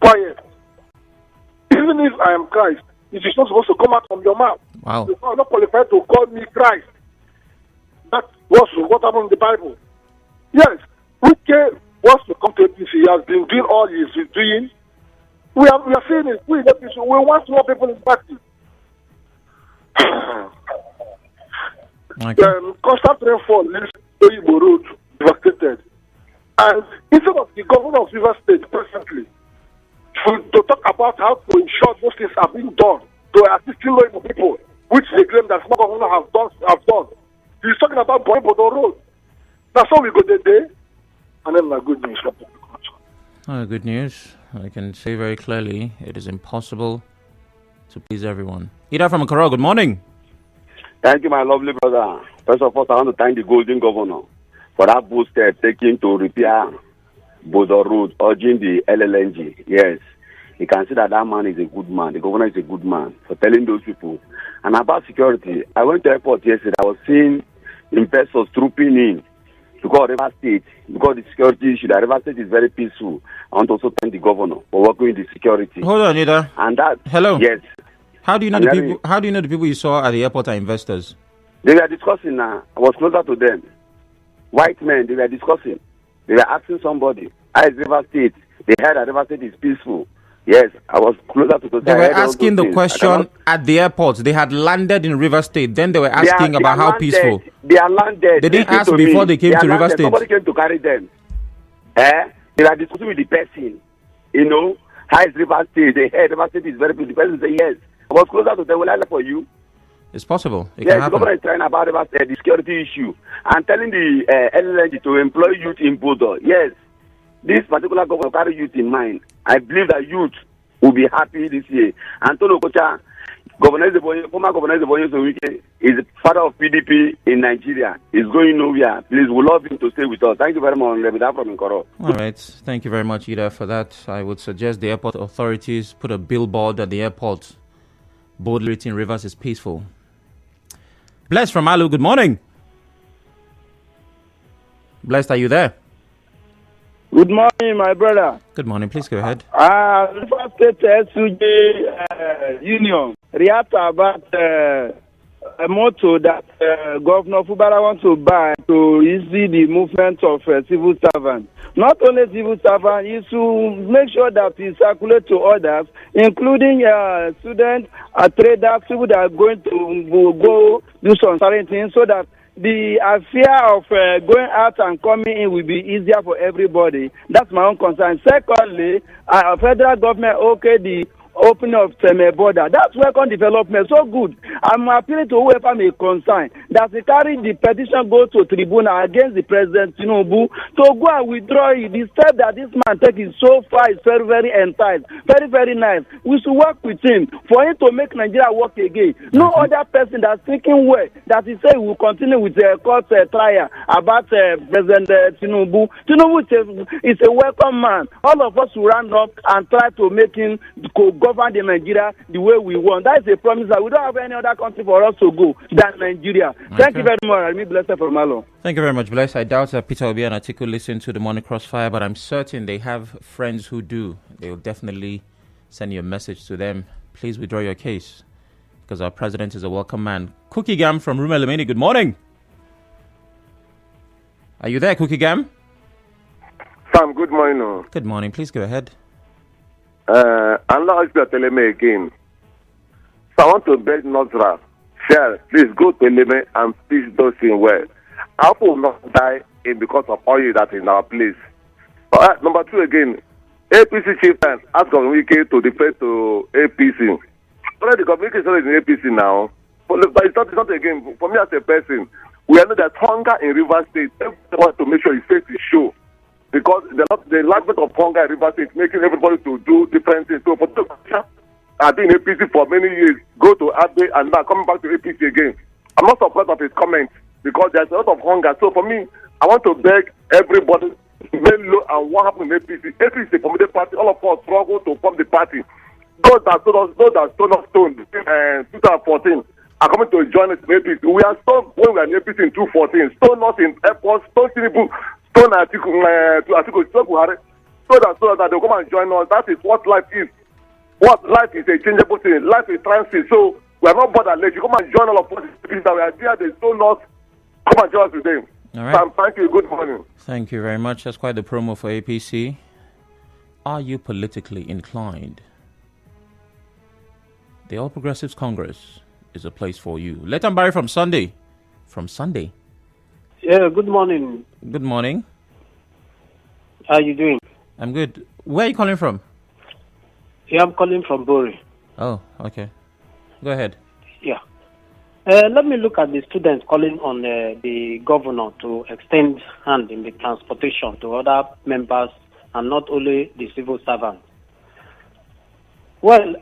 quiet. Even if I am Christ, it is not supposed to come out from your mouth. Wow. You are not qualified to call me Christ. That was what happened in the Bible. Yes, Wike wants to come to APC. He has been doing all he is doing. We are saying it. We want more people in the party. Okay. Constant rainfall leaves Oyibo Road devastated. And instead of the governor of Rivers State presently to talk about how to ensure those things are being done to assisting Oyibo people, which they claim that small governor have done. He's talking about Bodo Road. That's how we go today. And then the good news. Good news. I can say very clearly it is impossible to please everyone. Ida from Akara, good morning. Thank you, my lovely brother. First of all, I want to thank the Golden Governor for that bold step taken to repair Bodo Road, urging the LLNG. Yes, you can see that man is a good man. The governor is a good man for telling those people. And about security, I went to the airport yesterday. I was seeing investors trooping in to go to River State because the security issue. The River State is very peaceful. I want to also thank the governor for working with the security. Hold on, Ida. And that. Hello. Yes. How do you know the people? How do you know the people you saw at the airport are investors? They were discussing now. I was closer to them. White men, they were discussing. They were asking somebody, how is River State? They heard that River State is peaceful. Yes, I was closer to the. They were asking the question at the airport. They had landed in River State. Then they were asking about how peaceful. They are landed. They didn't ask before they came to River State. Somebody came to carry them. They were discussing with the person. You know, how is River State? They heard River State is very peaceful. The person said yes. I was closer to them. Will I look for you? It's possible. It yes, can happen. The government is trying about the security issue and telling the LLNG to employ youth in Bodo. Yes, this particular government carry youth in mind. I believe that youth will be happy this year. Antonio Kocha, former Governor Zebonye is the father of PDP in Nigeria. He's going nowhere. Please, we love him to stay with us. Thank you very much. From Nkoro. All right. Thank you very much, Ida, for that. I would suggest the airport authorities put a billboard at the airport. Boldly written, Rivers is peaceful. Blessed from Alu, good morning. Blessed, are you there? Good morning, my brother. Good morning. Please go ahead. River State SUJ Union react about a motto that Governor Fubara wants to buy to easy the movement of civil servants. Not only civil servants, is to make sure that it circulates to others, including students, traders, people that are going to go do some certain things, so that the affair of going out and coming in will be easier for everybody. That's my own concern. Secondly, federal government the opening of Seme border. That's welcome development. So good. I'm appealing to whoever may concern that they carry the petition go to tribunal against the President Tinubu to go and withdraw it. The step that this man takes is so far is very, very enticed. Very, very nice. We should work with him for him to make Nigeria work again. No other person that's thinking well that he say will continue with the court trial about President Tinubu. Tinubu is a welcome man. All of us will run up and try to make him govern the Nigeria the way we want. That is a promise that we don't have any other country for us to go than Nigeria. Okay. Thank you very much. I'm blessed from Malo. Thank you very much, Blessed. I doubt that Peter Obi and Atiku listen to the Morning Crossfire, but I'm certain they have friends who do. They will definitely send you a message to them. Please withdraw your case, because our president is a welcome man. Cookie Gam from Rumelemeni, good morning. Are you there, Cookie Gam? Sam, good morning. Good morning. Please go ahead. Allah is telling me again. So I want to beg Nozra, share, please go to Leme and teach those things well. Apple will not die because of oil that is in our place. Number two again, APC chieftain ask Governor Wike to defect to APC. Already the Governor Wike is in APC now. But it's not again. For me as a person, we know that hunger in River State. Everyone wants to make sure his face is show. Because the enlargement of hunger in River State making everybody to do different things. So for the I've been in APC for many years, go to Abe and now coming back to APC again. I'm not surprised of his comments because there's a lot of hunger. So for me, I want to beg everybody very low and what happened in APC. APC is a formidable party. All of us struggle to form the party. Those that stone us stone in 2014 are coming to join us in APC. We are stoned when we are in APC in 2014. Stone us in airports, stone Tinubu, stone Atiku, Buhari. that they'll come and join us. That is what life is. What life is a changeable thing. Life is transit. So we are not bothered. Let you come and join all of us. That we are there. They told us come and join us today. All right. Sam, thank you. Good morning. Thank you very much. That's quite the promo for APC. Are you politically inclined? The All Progressives Congress is a place for you. Letan Barry from Sunday. From Sunday. Yeah, good morning. Good morning. How are you doing? I'm good. Where are you calling from? Yeah, I'm calling from Bori. Oh, okay. Go ahead. Yeah. Let me look at the students calling on the governor to extend hand in the transportation to other members and not only the civil servants. Well,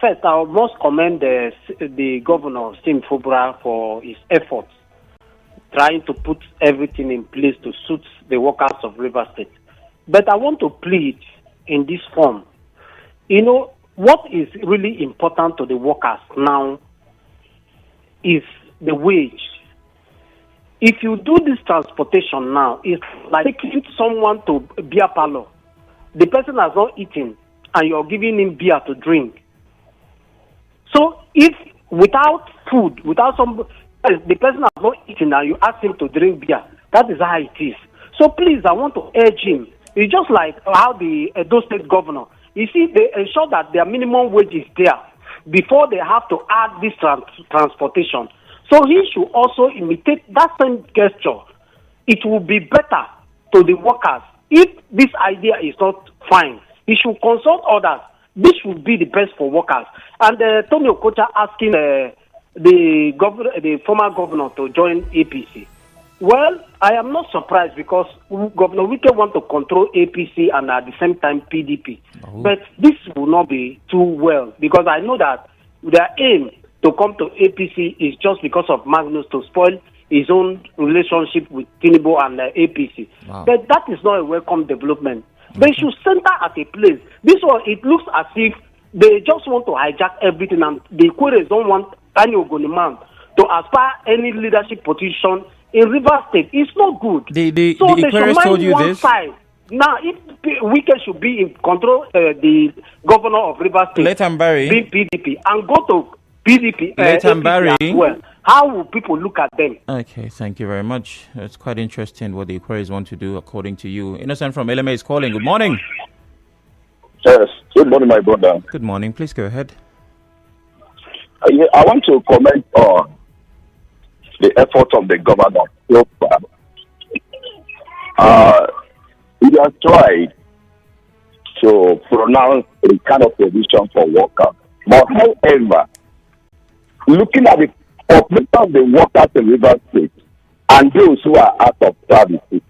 first, I must commend the governor, Sim Fubra, for his efforts trying to put everything in place to suit the workers of Rivers State. But I want to plead in this form. You know, what is really important to the workers now is the wage. If you do this transportation now, it's like taking someone to beer parlor. The person has not eaten, and you're giving him beer to drink. So if without food, without the person has not eaten and you ask him to drink beer, that is how it is. So please, I want to urge him. It's just like how the Edo State governor, you see, they ensure that their minimum wage is there before they have to add this transportation. So he should also imitate that same gesture. It will be better to the workers. If this idea is not fine, he should consult others. This would be the best for workers. And Tony Okocha asking the former governor to join APC. Well, I am not surprised because Governor Wike want to control APC and at the same time PDP. Oh. But this will not be too well because I know that their aim to come to APC is just because of Magnus to spoil his own relationship with Tinubu and APC. Wow. But that is not a welcome development. They should center at a place. This one, it looks as if they just want to hijack everything and the Queries don't want Daniel Ogoniman to aspire any leadership position in Rivers State. It's not good. The Aquarius told you this? Side. Now, if Wike should be in control, the governor of Rivers State, Letan Barry, be PDP, and go to PDP, Letan Barry, as well. How will people look at them? Okay, thank you very much. It's quite interesting what the Aquarius want to do, according to you. Innocent from LMA is calling. Good morning. Yes, good morning, my brother. Good morning. Please go ahead. I want to comment on the effort of the governor so far. He has tried to pronounce a kind of position for workers. But however, looking at the population of the workers in Rivers State and those who are out of services,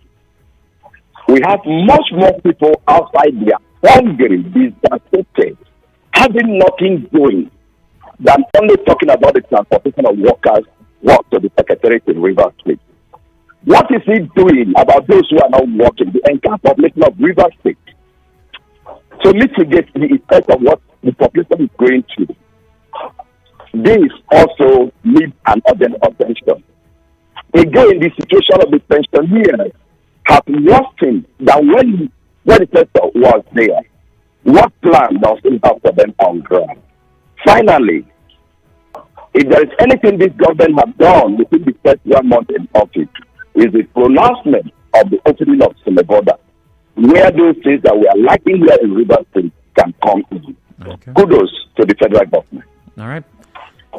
we have much more people outside there hungry, dissatisfied, having nothing doing than only talking about the transportation of workers work to the Secretariat in Rivers State. What is he doing about those who are not working, the entire population of Rivers State, to mitigate the effect of what the population is going through? This also needs an urgent attention. Again, the situation of the pensioners has worsened than when the sector was there. What plan does he have for them on ground? Finally, if there is anything this government has done within the first 1 month in office, is the pronouncement of the opening of Sumeboda, where those things that we are lacking here in Rivers State can come in. Okay. Kudos to the federal government. All right.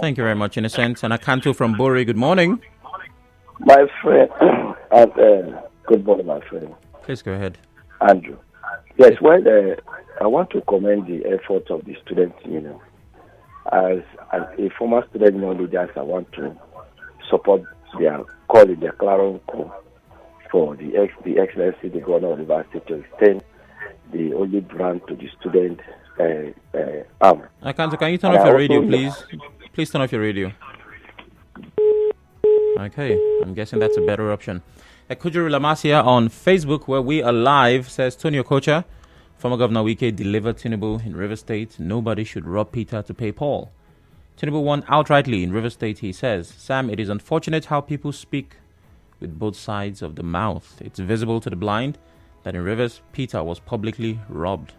Thank you very much, Innocent. And Akanto from Bori, good morning. My friend, good morning, my friend. Please go ahead. Andrew. Yes, well, I want to commend the efforts of the student union. As a former student union leader, I want to support their call in their clarion call for the excellency, the governor of the university, to extend the only grant to the student arm. Akanto, can you turn off your radio, please? Please turn off your radio. Okay, I'm guessing that's a better option. Ekujuru Lamasia on Facebook, where we are live, says Tony Okocha, former Governor Wike delivered Tinubu in River State. Nobody should rob Peter to pay Paul. Tinubu won outrightly in River State, he says. Sam, it is unfortunate how people speak with both sides of the mouth. It's visible to the blind that in Rivers, Peter was publicly robbed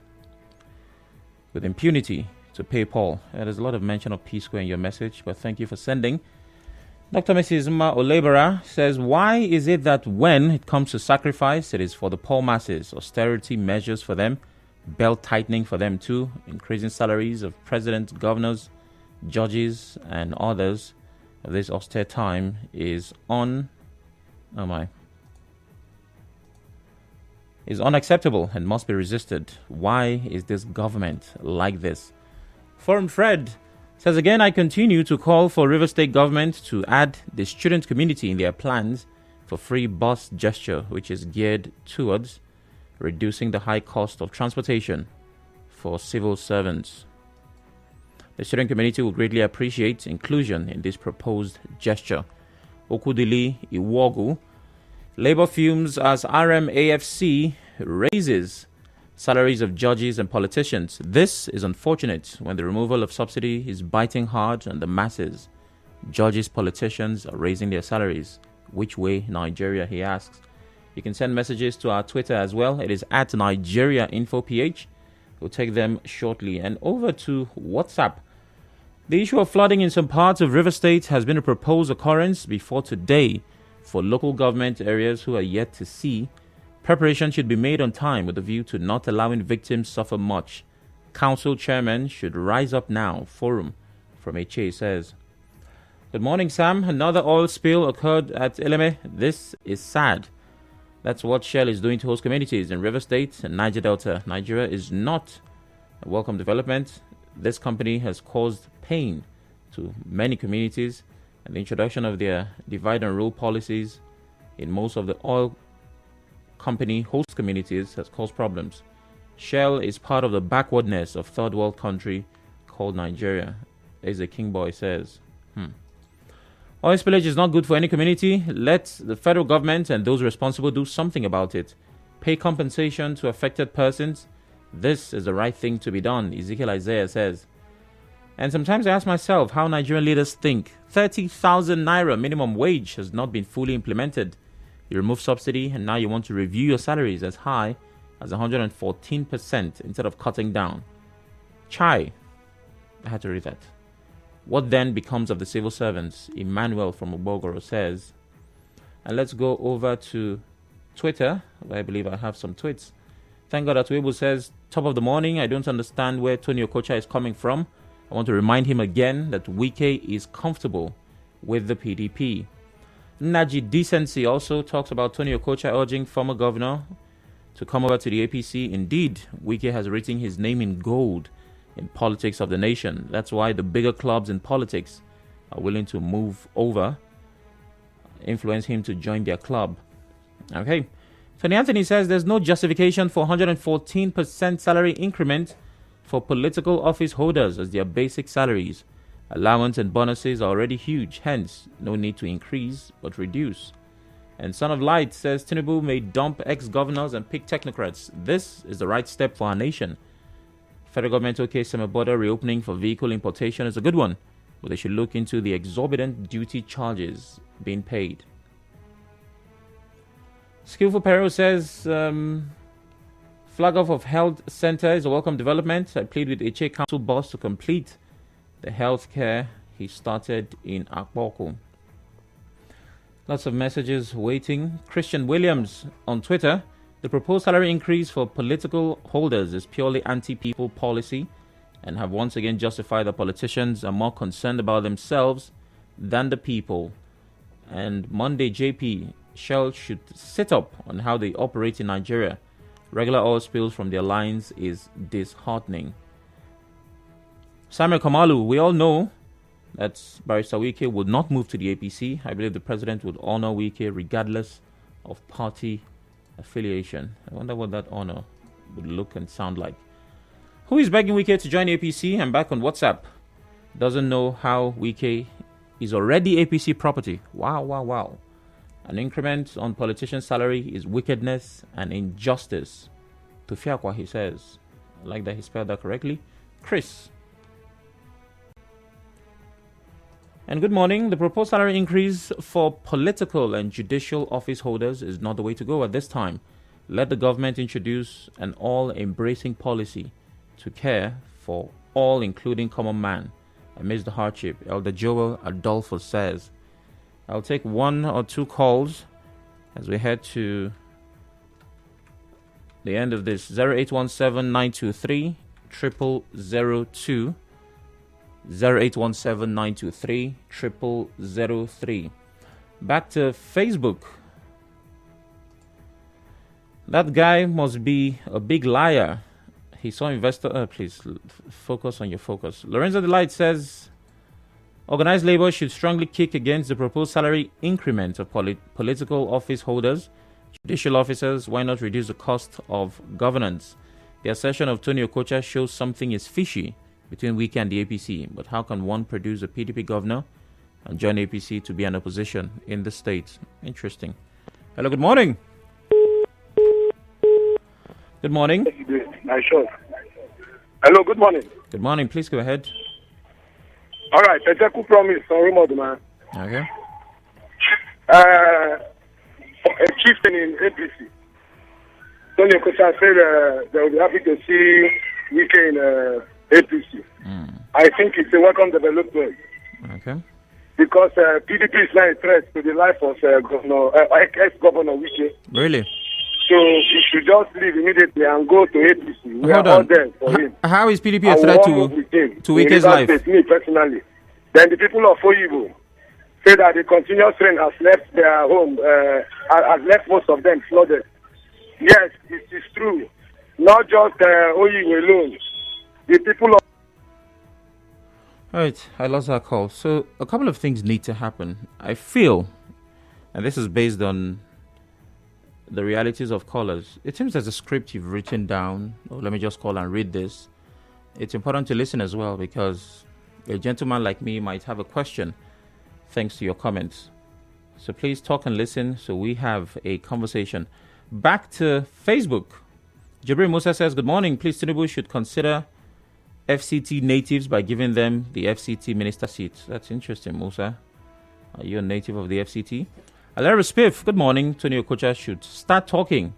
with impunity to pay Paul. There's a lot of mention of P-Square in your message, but thank you for sending. Dr. Mrs. Ma Olebara says, why is it that when it comes to sacrifice, it is for the poor masses, austerity measures for them, belt tightening for them too, increasing salaries of presidents, governors, judges, and others of this austere time is unacceptable and must be resisted. Why is this government like this? Forum Fred says, again, I continue to call for River State government to add the student community in their plans for free bus gesture, which is geared towards reducing the high cost of transportation for civil servants. The student community will greatly appreciate inclusion in this proposed gesture. Okudili Iwogu, Labour fumes as RMAFC raises salaries of judges and politicians. This is unfortunate when the removal of subsidy is biting hard on the masses. Judges, politicians are raising their salaries. Which way, Nigeria, he asks. You can send messages to our Twitter as well. It is at NigeriaInfoPH. We'll take them shortly. And over to WhatsApp. The issue of flooding in some parts of River State has been a proposed occurrence before today for local government areas who are yet to see. Preparation should be made on time with a view to not allowing victims suffer much. Council chairman should rise up now. Forum from HA says. Good morning, Sam. Another oil spill occurred at Eleme. This is sad. That's what Shell is doing to host communities in River State and Niger Delta. Nigeria is not a welcome development. This company has caused pain to many communities, and the introduction of their divide and rule policies in most of the oil company host communities has caused problems. Shell is part of the backwardness of third world country called Nigeria, as the King Boy says. Oil spillage is not good for any community. Let the federal government and those responsible do something about it. Pay compensation to affected persons. This is the right thing to be done, Ezekiel Isaiah says. And sometimes I ask myself how Nigerian leaders think. 30,000 naira minimum wage has not been fully implemented. You remove subsidy and now you want to review your salaries as high as 114% instead of cutting down. Chai. I had to read that. What then becomes of the civil servants? Emmanuel from Ubogoro says. And let's go over to Twitter, where I believe I have some tweets. Thank God that Weibo says, top of the morning, I don't understand where Tony Okocha is coming from. I want to remind him again that Wike is comfortable with the PDP. Naji Decency also talks about Tony Okocha urging former governor to come over to the APC. Indeed, Wike has written his name in gold in politics of the nation. That's why the bigger clubs in politics are willing to move over, influence him to join their club. Okay. Tony Anthony says there's no justification for 114% salary increment for political office holders as their basic salaries. Allowance and bonuses are already huge, hence no need to increase but reduce. And Son of Light says Tinubu may dump ex-governors and pick technocrats. This is the right step for our nation. Federal government okay summer border reopening for vehicle importation is a good one, but they should look into the exorbitant duty charges being paid. Skillful Perro says flag off of health center is a welcome development. I plead with HA Council boss to complete the health care he started in Akboko. Lots of messages waiting. Christian Williams on Twitter. The proposed salary increase for political holders is purely anti-people policy and have once again justified that politicians are more concerned about themselves than the people. And Monday JP, Shell should sit up on how they operate in Nigeria. Regular oil spills from their lines is disheartening. Samuel Kamalu, we all know that Barrister Wike would not move to the APC. I believe the president would honor Wike regardless of party affiliation. I wonder what that honor would look and sound like. Who is begging Wike to join APC? I'm back on WhatsApp. Doesn't know how Wike is already APC property. Wow. An increment on politician salary is wickedness and injustice. Tufiakwa, he says. I like that he spelled that correctly. Chris. And good morning. The proposed salary increase for political and judicial office holders is not the way to go at this time. Let the government introduce an all-embracing policy to care for all, including common man, amidst the hardship, Elder Joel Adolfo says. I'll take one or two calls as we head to the end of this. 0817-923-0002. 0817-923-0003. Back to Facebook. That guy must be a big liar. He saw investor. Please focus on your focus. Lorenzo Delight says, organized labor should strongly kick against the proposed salary increment of political office holders, judicial officers. Why not reduce the cost of governance? The assertion of Tony Okocha shows something is fishy between Wike and the APC. But how can one produce a PDP governor and join APC to be an opposition in the state? Interesting. Hello, good morning. Good morning. Sure. Hello, good morning. Good morning. Please go ahead. All right. Ezeku promise on remote, man. Okay. A chieftain in APC. Tony Okocha said they will be happy to see Wike in APC. I think it's a welcome development. Okay. Because PDP is not a threat to the life of ex-governor Wike. Really? So he should just leave immediately and go to APC. We are all there for him. How is PDP a threat to Wike's life? Me personally. Then the people of Oyibo say that the continuous rain has left their home, has left most of them flooded. Yes, it is true. Not just Oyibo alone. The people of... All right, I lost that call. So a couple of things need to happen. I feel, and this is based on the realities of callers. It seems there's a script you've written down. Oh, let me just call and read this. It's important to listen as well because a gentleman like me might have a question thanks to your comments. So please talk and listen so we have a conversation. Back to Facebook. Jibril Musa says, good morning. Please, Tinubu should consider FCT natives by giving them the FCT minister seats. That's interesting, Musa. Are you a native of the FCT? Alara Spiff, good morning. Tony Okocha should start talking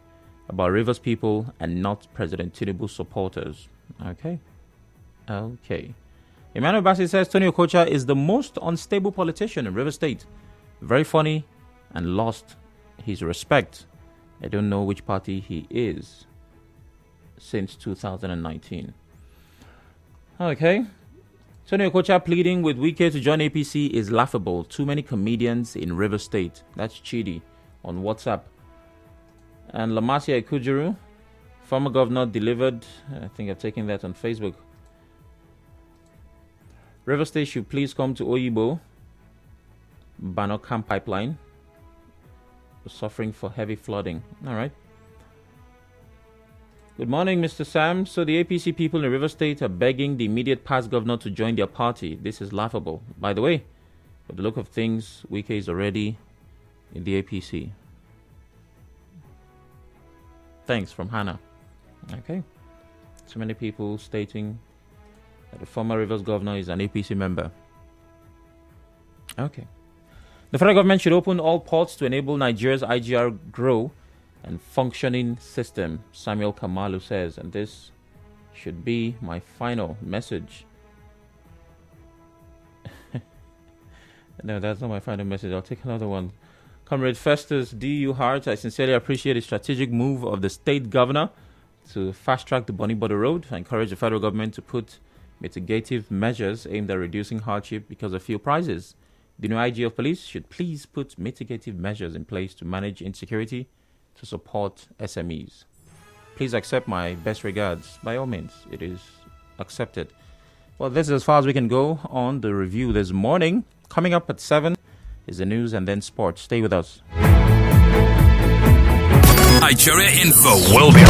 about Rivers people and not President Tinubu supporters. Okay. Emmanuel Bassi says Tony Okocha is the most unstable politician in Rivers State. Very funny and lost his respect. I don't know which party he is since 2019. Okay. Tony Okocha pleading with Wike to join APC is laughable. Too many comedians in River State. That's Chidi on WhatsApp. And Lamasia Ekujuru, former governor, delivered. I think I've taken that on Facebook. River State should please come to Oyibo. Banokam pipeline. Suffering for heavy flooding. All right. Good morning, Mr. Sam. So the APC people in River State are begging the immediate past governor to join their party. This is laughable. By the way, with the look of things, Wike is already in the APC. Thanks from Hannah. Okay. So many people stating that the former Rivers governor is an APC member. Okay. The federal government should open all ports to enable Nigeria's IGR grow and functioning system, Samuel Kamalu says, and this should be my final message. No, that's not my final message. I'll take another one. Comrade Festus D.U. Hart, I sincerely appreciate the strategic move of the state governor to fast-track the Bonny Border Road. I encourage the federal government to put mitigative measures aimed at reducing hardship because of fuel prices. The new IG of police should please put mitigative measures in place to manage insecurity to support SMEs. Please accept my best regards. By all means, it is accepted. Well, this is as far as we can go on the review this morning. Coming up at 7 is the news and then sports. Stay with us. Nigeria Info will be